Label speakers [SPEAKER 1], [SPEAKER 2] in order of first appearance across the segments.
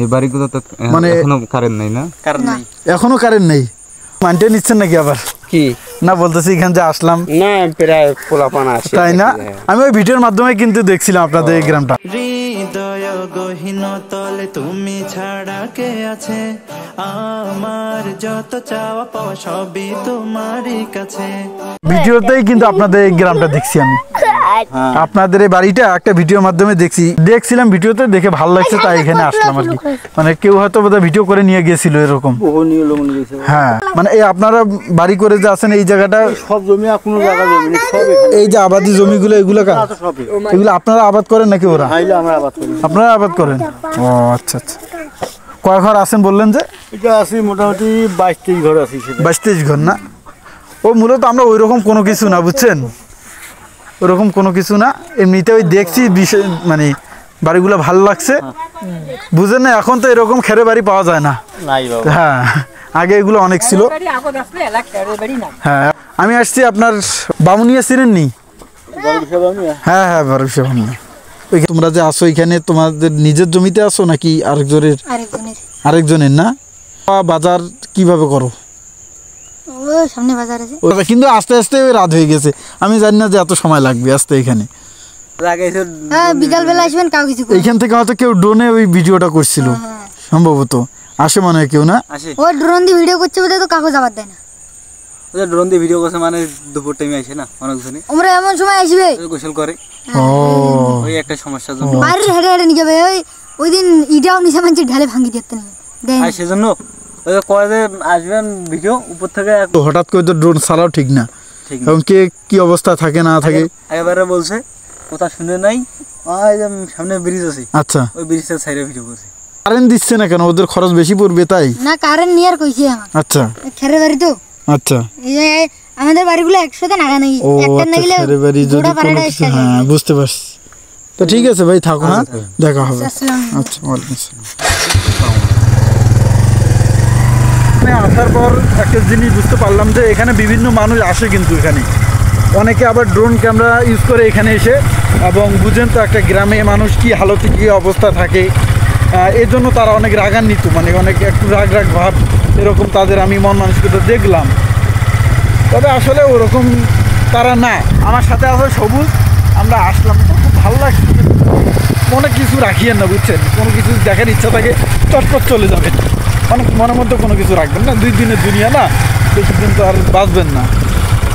[SPEAKER 1] এই বাড়িগুলো তো মানে এখনো কারেন্ট নাই না?
[SPEAKER 2] কারেন্ট নাই,
[SPEAKER 3] এখনো কারেন্ট নেই। মানতে নিচ্ছেন নাকি আবার?
[SPEAKER 2] কি
[SPEAKER 3] না বলতেছি এখান যে আসলাম
[SPEAKER 2] না প্রায় পোলাপান আসে,
[SPEAKER 3] তাই না? আমি ওই ভিডিওর মাধ্যমে কিন্তু দেখছিলাম আপনাদের এই গ্রামটা।
[SPEAKER 4] হৃদয় গহীন তলে তুমি ছাড়া কে আছে, আমার যত চাওয়া পাওয়া সবই তোমারই কাছে।
[SPEAKER 3] ভিডিওতেই কিন্তু আপনাদের এই গ্রামটা দেখছি আমি, আপনাদের এই বাড়িটা একটা ভিডিওর মাধ্যমে দেখছিলাম ভিডিওতে, দেখে ভালো লাগছে তাই এখানে আসলাম আর কি। মানে কেউ হয়তো বোধহয় ভিডিও করে নিয়ে গেছিল এরকম। হ্যাঁ মানে এই আপনারা বাড়ি করে যে আছেন এই জায়গাটা
[SPEAKER 2] সব জমি কোনো জায়গা জমি নেই, সব
[SPEAKER 3] এই যে আবাদি জমিগুলো এগুলো এগুলো আপনারা আবাদ করেন নাকি ওরা? আপনারা আবাদ করেন? ও আচ্ছা আচ্ছা। কয় ঘর আছেন বললেন যে?
[SPEAKER 2] এটা আছে মোটামুটি 22-23 ঘর আছে।
[SPEAKER 3] 22-23 ঘর না? ও মূলত আমরা ওই রকম কোনো কিছু না, বুঝছেন, ওরকম কোনো কিছু না। এমনিতে ওই দেখছি মানে বাড়িগুলো ভালো লাগছে, বুঝেন না? এখন তো এরকম খেরে বাড়ি পাওয়া যায় না। হ্যাঁ আগে এগুলো অনেক ছিল। হ্যাঁ আমি আসছি আপনার বামুনিয়া চিনেন নি? হ্যাঁ হ্যাঁ বারুসা বামুনিয়া। তোমরা যে আসো এখানে তোমাদের নিজের জমিতে আসো নাকি আরেকজনের? না বাজার কিভাবে করো?
[SPEAKER 5] সামনে বাজার আছে,
[SPEAKER 3] কিন্তু আস্তে আস্তে রাত হয়ে গেছে, আমি জানি না যে এত সময় লাগবে আসতে এখানে।
[SPEAKER 5] বিকাল বেলা আসবেন, কাউ কিছু
[SPEAKER 3] এইখান থেকে হয়তো কেউ ড্রোনে ওই ভিডিওটা করছিল সম্ভবত, আসে মনে হয় কেউ না?
[SPEAKER 5] ও ড্রোন দিয়ে ভিডিও করছে বলে তো কাউকে যাবার দেয় না।
[SPEAKER 2] ওই ড্রোন দিয়ে ভিডিও করছে মানে দুপুর টাইমে আসে না অনেকজনই,
[SPEAKER 5] আমরা এমন সময় আসবে
[SPEAKER 2] গোসল করে।
[SPEAKER 3] ও
[SPEAKER 2] ওই একটা সমস্যার জন্য
[SPEAKER 5] বাইরে হেঁটে হেঁটে নিয়ে যাবে। ওই দিন ইটাও নিচে মানছে ঢালে ভাঙি দিতে দেয়,
[SPEAKER 2] আর সেজন্য ওই কয় যে আসবেন ভিডিও উপর থেকে।
[SPEAKER 3] হঠাৎ করে তো ড্রোন ছাড়াও ঠিক না, এবং কে কি অবস্থা থাকে না থাকে।
[SPEAKER 2] এবারে বলছে কথা শুনে নাই, ওই যে সামনে ব্রিজ আছে,
[SPEAKER 3] আচ্ছা
[SPEAKER 2] ওই ব্রিজের সাইডে ভিডিও করছে।
[SPEAKER 3] কারেন্ট দিচ্ছে না কেন? ওদের খরচ বেশি পড়বে তাই?
[SPEAKER 5] না কারেন্ট নিয়ে আর কইছে আমার।
[SPEAKER 3] আচ্ছা
[SPEAKER 5] খেরে বাড়ি তো,
[SPEAKER 3] আচ্ছা
[SPEAKER 5] আমাদের বাড়িগুলো একসাথে নাগা নাকি একটা নাগিলে গোটা পাড়াটা স্টার্ট।
[SPEAKER 3] হ্যাঁ বুঝতে পারছি। তো ঠিক আছে ভাই, থাকো, হ্যাঁ দেখা হবে। আচ্ছা ওয়ালাইকুম আসসালাম। আসার পর একটা জিনিস বুঝতে পারলাম যে এখানে বিভিন্ন মানুষ আসে, কিন্তু এখানে অনেকে আবার ড্রোন ক্যামেরা ইউজ করে এখানে এসে, এবং বুঝেন তো একটা গ্রামে মানুষ কি হালতে কী অবস্থা থাকে, এর জন্য তারা অনেক রাগান্বিত, মানে অনেক একটু রাগ ভাব এরকম তাদের আমি মন মানসিকতা দেখলাম। তবে আসলে ওরকম তারা না। আমার সাথে আছে সবুজ, আমরা আসলাম তো খুব ভালো লাগছে। মনে কিছু রাখিয়েন না, বুঝছেন, কোনো কিছু দেখার ইচ্ছা থাকে চটপট চলে যাবেন, অনেক মনের মধ্যে কোনো কিছু রাখবেন না। 2 দিনের দুনিয়া না, বেশি দিন তো আর বাঁচবেন না।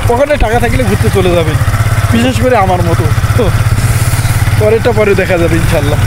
[SPEAKER 3] পকেটে টাকা থাকলে ঘুরতে চলে যাবেন, বিশেষ করে আমার মতো। তো পরেরটা পরে দেখা যাবে ইনশাল্লাহ।